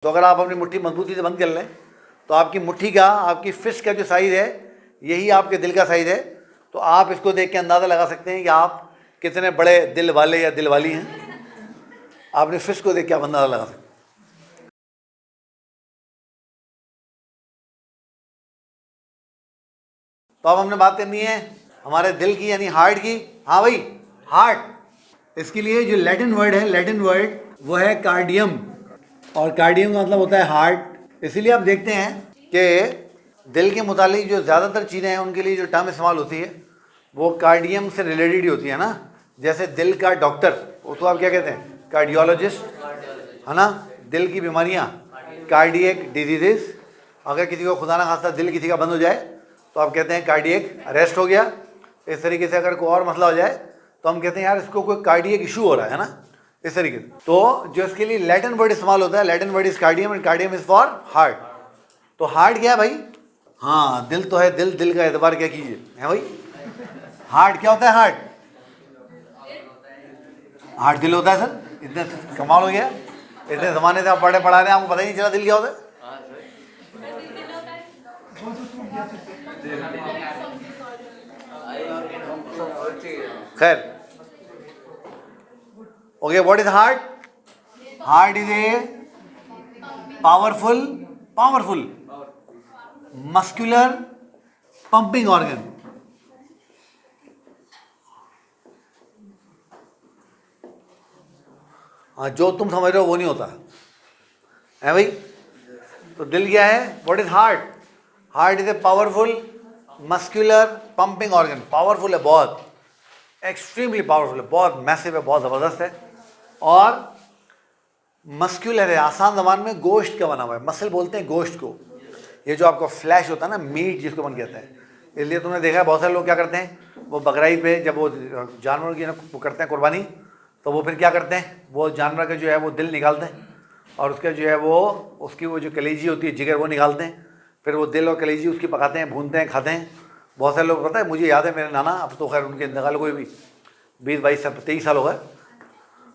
तो अगर आप अपनी मुट्ठी मजबूती से बंद कर लें तो आपकी मुट्ठी का, आपकी फिस्ट का जो साइज़ है यही आपके दिल का साइज़ है। तो आप इसको देख के अंदाज़ा लगा सकते हैं कि आप कितने बड़े दिल वाले या दिल वाली हैं। आपने फिस्ट को देख के आप अंदाज़ा लगा सकते हैं। तो अब हमने बात करनी है हमारे दिल की, यानी हार्ट की। हाँ भाई, हार्ट, इसके लिए जो लैटिन वर्ड है, लैटिन वर्ड वो है कार्डियम, और कार्डियम का मतलब होता है हार्ट। इसीलिए आप देखते हैं कि दिल के मुतालिक जो ज़्यादातर चीज़ें हैं उनके लिए जो टर्म इस्तेमाल होती है वो कार्डियम से रिलेटेड ही होती है ना। जैसे दिल का डॉक्टर, उसको आप क्या कहते हैं? कार्डियोलॉजिस्ट, है ना। दिल की बीमारियाँ, कार्डियक डिजीजेस। अगर किसी को खुदा ना खास्ता दिल किसी का बंद हो जाए तो आप कहते हैं कार्डियक अरेस्ट हो गया। इस तरीके से अगर कोई और मसला हो जाए तो हम कहते हैं यार इसको कोई कार्डियक इशू हो रहा है ना, इस तरीके से। तो जो इसके लिए लैटिन वर्ड इस्तेमाल होता है, Latin word is cardium and cardium is for heart. तो हार्ट क्या है भाई? हाँ, दिल तो है, दिल का एतबार क्या कीजिए, है भाई। हार्ट क्या होता है? हार्ट दिल होता है सर। इतने कमाल हो गया, इतने ज़माने से आप पढ़ा रहे हैं, आपको पता ही नहीं चला दिल क्या होता है। खैर, okay, what is heart? Heart is a powerful muscular pumping organ. हाँ, जो तुम समझ रहे हो वो नहीं होता है भाई। तो दिल क्या है? What is heart? Heart is a powerful muscular pumping organ. Powerful है, बहुत एक्सट्रीमली पावरफुल है, बहुत मैसिव है, बहुत ज़बरदस्त है। और मस्कुलर है, आसान ज़बान में गोश्त का बना हुआ है। मसल बोलते हैं गोश्त को, ये जो आपका फ्लैश होता है ना, मीट जिसको बन कहते हैं। इसलिए तुमने देखा है बहुत सारे लोग क्या करते हैं, वो बकरीद पे जब वो जानवर की वो करते हैं कुर्बानी, तो वो फिर क्या करते हैं, वो जानवर का जो है वो दिल निकालते हैं और उसका जो है वो उसकी वो जो कलेजी होती है, जिगर, वो निकालते हैं। फिर वो दिल और कलेजी उसकी पकाते हैं, भूनते हैं, खाते हैं। बहुत सारे लोग, पता है मुझे याद है, मेरे नाना, अब तो खैर उनके इंतकाल को भी 20-22 साल, 23 साल हो गए।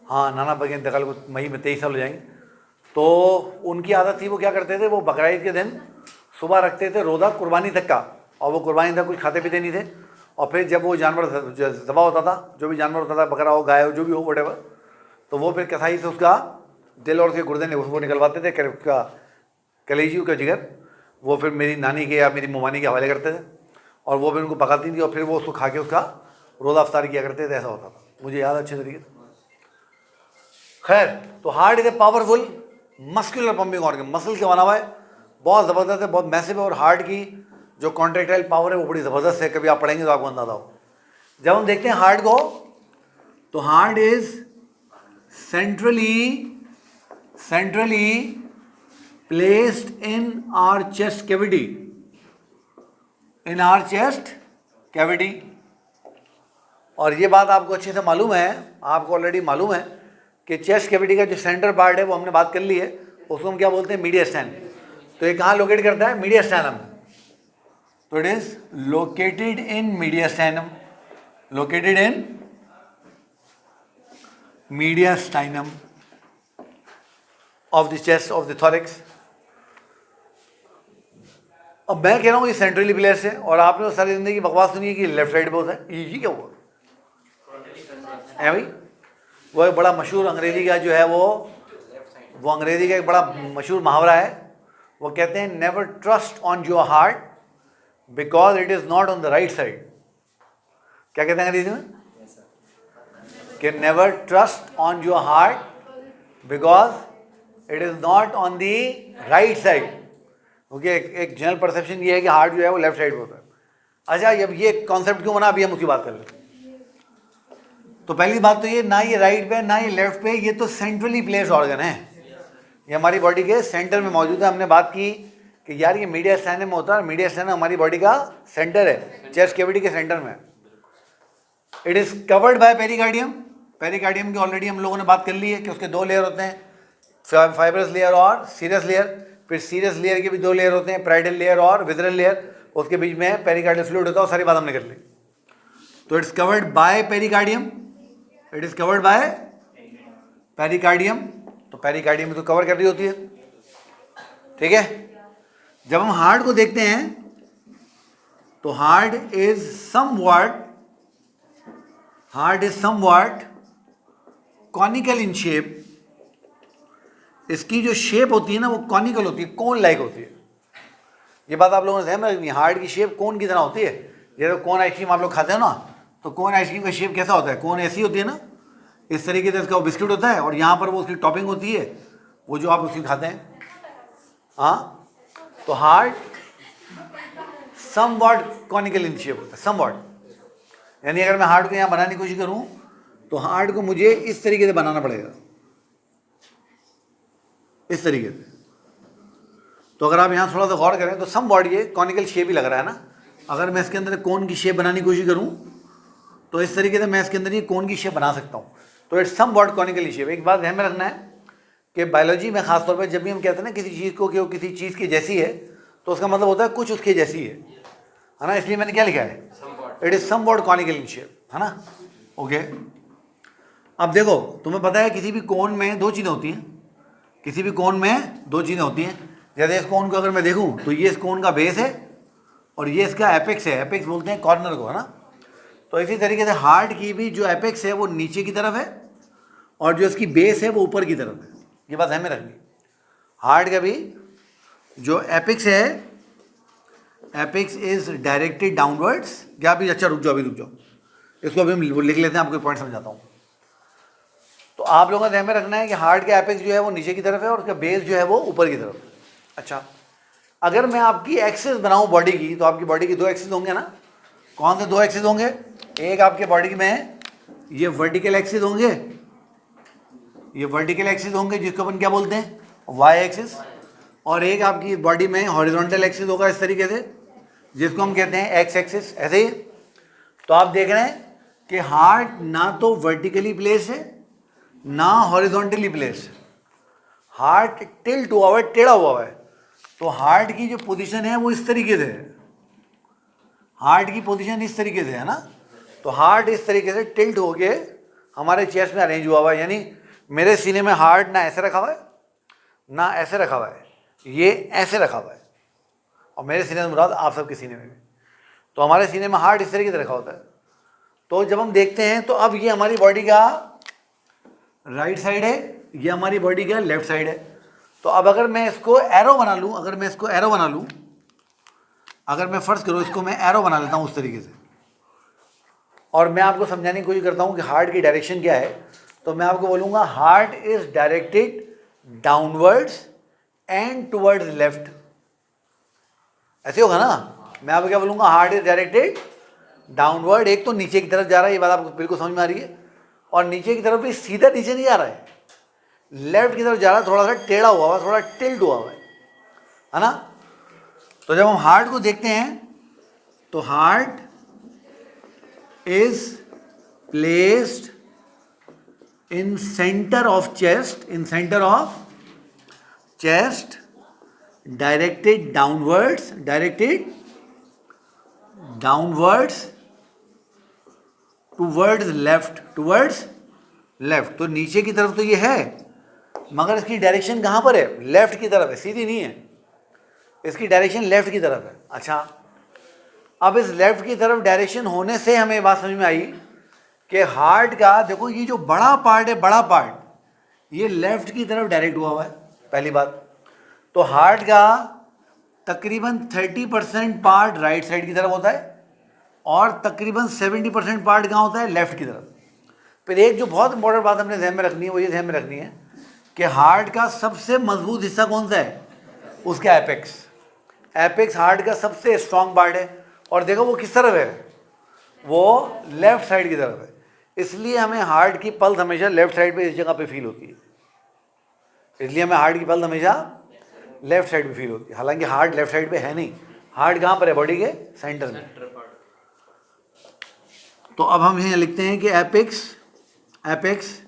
हाँ, नाना के इंतकाल को मई में 23 साल हो जाएंगे। तो उनकी आदत थी, वो क्या करते थे, वो बकरीद के दिन सुबह रखते थे रोज़ा कुर्बानी तक का, और वो कुर्बानी तक कुछ खाते पीते नहीं थे। और फिर जब वो जानवर ज़बह होता था, जो भी जानवर होता था, बकरा हो, गाय हो, जो भी हो, वटेवर, तो वो फिर कसाई से उसका दिल और उसके गुर्दे ने उसको निकलवाते थे, उसका कलेजी का जिगर, वो फिर मेरी नानी के या मेरी ममानी के हवाले करते थे, और वो फिर उनको पकाती थी और फिर वो उसको खा के उसका रोज़ा अफ्तार किया करते थे। ऐसा होता था, मुझे याद अच्छे तरीके से। खैर, तो heart is a powerful muscular pumping organ, muscle के बना हुआ है, बहुत ज़बरदस्त है, बहुत मैसिव है। और हार्ट की जो कॉन्ट्रेक्टाइल पावर है वो बड़ी ज़बरदस्त है, कभी आप पढ़ेंगे तो आपको अंदाजा हो। जब हम देखते हैं हार्ट को, तो heart is centrally placed in our chest cavity, और ये बात आपको अच्छे से मालूम है, आपको ऑलरेडी मालूम है कि चेस्ट कैविटी का जो सेंटर पार्ट है वो हमने बात कर ली है, उसको हम क्या बोलते हैं? मीडियस्टाइनम। तो ये कहाँ लोकेट करता है? मीडियस्टाइनम। तो it is located in mediastinum, of the chest, of the thorax. अब मैं कह रहा हूँ ये सेंट्रली प्लेस है, और आपने तो सारी जिंदगी बकवास सुनी है कि लेफ्ट साइड पे होता है। ये क्या हुआ है भाई? वो एक बड़ा मशहूर अंग्रेजी का जो है वो अंग्रेजी का एक बड़ा मशहूर मुहावरा है। वो कहते हैं, never trust on your heart because it is not on the right side. क्या कहते हैं अंग्रेजी में? कि never trust on your heart because it is not on the right side. क्योंकि एक जनरल परसेप्शन ये है कि हार्ट जो है वो लेफ्ट साइड पे होता है। अच्छा, अब ये कॉन्सेप्ट क्यों बना, अभी हम उसकी बात कर लेते हैं। तो पहली बात तो ये, ना ये राइट पे ना ये लेफ्ट पे, ये तो सेंट्रली प्लेस्ड ऑर्गन है, ये हमारी बॉडी के सेंटर में मौजूद है। हमने बात की कि यार ये मीडियस्टाइनम में होता है, मीडियस्टाइनम हमारी बॉडी का सेंटर है, चेस्ट कैविटी के सेंटर में। It is covered by pericardium. Pericardium की ऑलरेडी हम लोगों ने बात कर ली है कि उसके 2 लेयर होते हैं, फाइब्रस लेयर और सीरस लेयर। फिर सीरस लेयर के भी 2 लेयर होते हैं, पैराइडल लेयर और विजरल लेयर, उसके बीच में पेरिकार्डियल फ्लूइड होता है। सारी बात हमने कर ली। तो it's covered by pericardium, it is covered by pericardium. तो पेरिकार्डियम तो कवर कर रही होती है। ठीक है। जब हम हार्ट को देखते हैं तो heart is somewhat conical in shape. इसकी जो शेप होती है ना वो कॉनिकल होती है, कोन लाइक होती है। ये बात आप लोगों ने ध्यान में रखनी है, हार्ट की शेप कोन की तरह होती है। जैसे कोन आइसक्रीम आप लोग खाते हैं ना, तो कोन आइसक्रीम का शेप कैसा होता है? कोन ऐसी होती है ना, इस तरीके से इसका वो बिस्किट होता है और यहाँ पर वो उसकी टॉपिंग होती है, वो जो आप उसकी खाते हैं। हाँ, तो heart somewhat conical in shape होता है, समवॉट। यानी अगर मैं हार्ट को यहाँ बनाने की कोशिश करूँ तो हार्ट को मुझे इस तरीके से बनाना पड़ेगा, इस तरीके से। तो अगर आप यहाँ थोड़ा सा गौर करें तो समवॉट ये कॉनिकल शेप ही लग रहा है ना। अगर मैं इसके अंदर कोन की शेप बनाने की कोशिश करूँ तो इस तरीके से मैं इसके अंदर ये कोन की शेप बना सकता हूँ। तो इट्स समवॉट कॉनिकल शेप। एक बात ध्यान में रखना है कि बायोलॉजी में खासतौर पर जब भी हम कहते हैं ना किसी चीज़ को कि वो किसी चीज़ की जैसी है, तो उसका मतलब होता है कुछ उसके जैसी है ना। इसलिए मैंने क्या लिखा है, it is somewhat conical in shape, है ना। ओके, अब देखो तुम्हें पता है किसी भी कोन में दो चीज़ें होती हैं, किसी भी कोन में दो चीज़ें होती हैं। जैसे इस कोन को अगर मैं देखूं तो ये इस कोन का बेस है और ये इसका एपेक्स है। एपेक्स बोलते हैं कॉर्नर को, है ना। तो इसी तरीके से हार्ट की भी जो एपेक्स है वो नीचे की तरफ है और जो इसकी बेस है वो ऊपर की तरफ है। ये बात हमें रखनी। हार्ट का भी जो एपेक्स है, एपेक्स इज डायरेक्टेड डाउनवर्ड्स। क्या अभी, अच्छा रुक जाओ, इसको अभी हम लिख लेते हैं, आपको पॉइंट समझाता हूँ। तो आप लोगों को ध्यान में रखना है कि हार्ट का एपेक्स जो है वो नीचे की तरफ है और उसका बेस जो है वो ऊपर की तरफ है। अच्छा, अगर मैं आपकी एक्सिस बनाऊं बॉडी की, तो आपकी बॉडी की दो एक्सिस होंगे ना। कौन से दो एक्सिस होंगे? एक आपके बॉडी में ये वर्टिकल एक्सिस होंगे, ये वर्टिकल एक्सिस होंगे जिसको अपन क्या बोलते हैं, वाई एक्सिस। और एक आपकी बॉडी में हॉरिजॉन्टल एक्सिस होगा इस तरीके से, जिसको हम कहते हैं एक्स एक्सिस। ऐसे ही तो आप देख रहे हैं कि हार्ट ना तो वर्टिकली प्लेस है ना हॉरिजॉन्टली प्लेस है। हार्ट टिल्ट हुआ हुआ है, टेढ़ा हुआ है। तो हार्ट की जो पोजीशन है वो इस तरीके से है, हार्ट की पोजीशन इस तरीके से है ना। तो हार्ट इस तरीके से टिल्ट होके हमारे चेस्ट में अरेंज हुआ हुआ है। यानी मेरे सीने में हार्ट ना ऐसे रखा हुआ है ना ऐसे रखा हुआ है, ये ऐसे रखा हुआ है। और मेरे सीने से मुराद आप सबके सीने में भी। तो हमारे सीने में हार्ट इस तरीके से रखा होता है। तो जब हम देखते हैं तो अब ये हमारी बॉडी का राइट साइड है, ये हमारी बॉडी का लेफ्ट साइड है। तो अब अगर मैं इसको एरो बना लूँ, अगर मैं फर्ज करो इसको मैं एरो बना लेता हूँ उस तरीके से, और मैं आपको समझाने की कोशिश करता हूँ कि हार्ट की डायरेक्शन क्या है। तो मैं आपको बोलूँगा heart is directed downwards and towards left. ऐसे होगा ना। मैं आपको क्या बोलूँगा, हार्ट इज डायरेक्टेड डाउनवर्ड। एक तो नीचे की तरफ जा रहा है, ये बात आपको बिल्कुल समझ में आ रही है। और नीचे की तरफ भी सीधा नीचे नहीं जा रहा है, लेफ्ट की तरफ जा रहा है, थोड़ा सा टेढ़ा हुआ है, थोड़ा टिल्ट हुआ हुआ है ना। तो जब हम हार्ट को देखते हैं तो heart is placed in centre of chest, directed downwards towards left. तो नीचे की तरफ तो ये है, मगर इसकी डायरेक्शन कहाँ पर है? लेफ्ट की तरफ है, सीधी नहीं है, इसकी डायरेक्शन लेफ्ट की तरफ है। अच्छा, अब इस लेफ्ट की तरफ डायरेक्शन होने से हमें बात समझ में आई कि हार्ट का देखो ये जो बड़ा पार्ट है, बड़ा पार्ट ये लेफ्ट की तरफ डायरेक्ट हुआ हुआ है, पहली बात। तो हार्ट का तकरीबन 30% पार्ट राइट साइड की तरफ होता है और तकरीबन 70% पार्ट कहाँ होता है? लेफ्ट की तरफ। फिर एक जो बहुत इंपॉर्टेंट बात हमने ध्यान में रखनी है, वो ये ध्यान में रखनी है कि हार्ट का सबसे मजबूत हिस्सा कौन सा है? उसका एपेक्स हार्ट का सबसे स्ट्रॉन्ग पार्ट है। और देखो वो किस तरफ है? वो लेफ्ट साइड की तरफ है। इसलिए हमें हार्ट की पल्स हमेशा लेफ्ट साइड पे इस जगह पे फील होती है। इसलिए हमें हार्ट की पल्स हमेशा लेफ्ट साइड पे फील होती है। हालांकि हार्ट लेफ्ट साइड पे है नहीं, हार्ट कहाँ पर है? बॉडी के सेंटर में। तो अब हम यहाँ लिखते हैं कि apex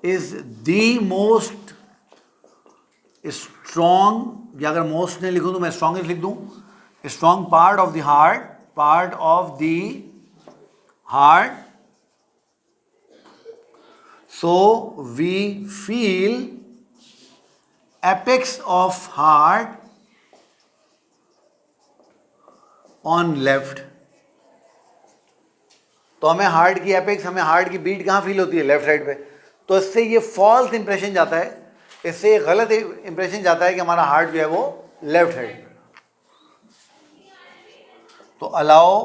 is the most strong, या अगर मोस्ट नहीं लिखूँ तो मैं स्ट्रॉन्गेस्ट लिख दूँ, strong part of the heart, so we feel apex of heart on left, तो हमें हार्ट की एपेक्स, हमें हार्ट की बीट कहाँ फील होती है? लेफ्ट साइड पे। तो इससे ये फॉल्स इंप्रेशन जाता है, इससे ये गलत इंप्रेशन जाता है कि हमारा हार्ट जो है वो लेफ्ट साइड पे। तो allow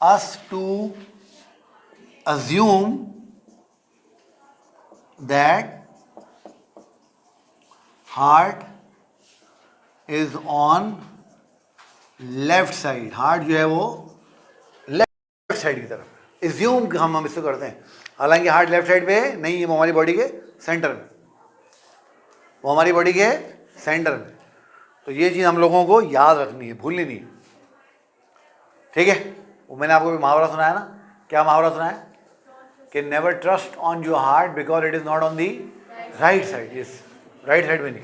us to assume that heart is on left side, heart जो है वो लेफ्ट साइड की तरफ एज्यूम हम इससे करते हैं, हालांकि हार्ट लेफ्ट साइड पे है नहीं, वो हमारी बॉडी के सेंटर में, वो हमारी बॉडी के सेंटर में। तो ये चीज़ हम लोगों को याद रखनी है, भूलनी नहीं है, ठीक है। वो मैंने आपको भी मुहावरा सुनाया ना, क्या मुहावरा सुनाया कि never trust on your heart because it is not on the right side, इस राइट साइड में नहीं।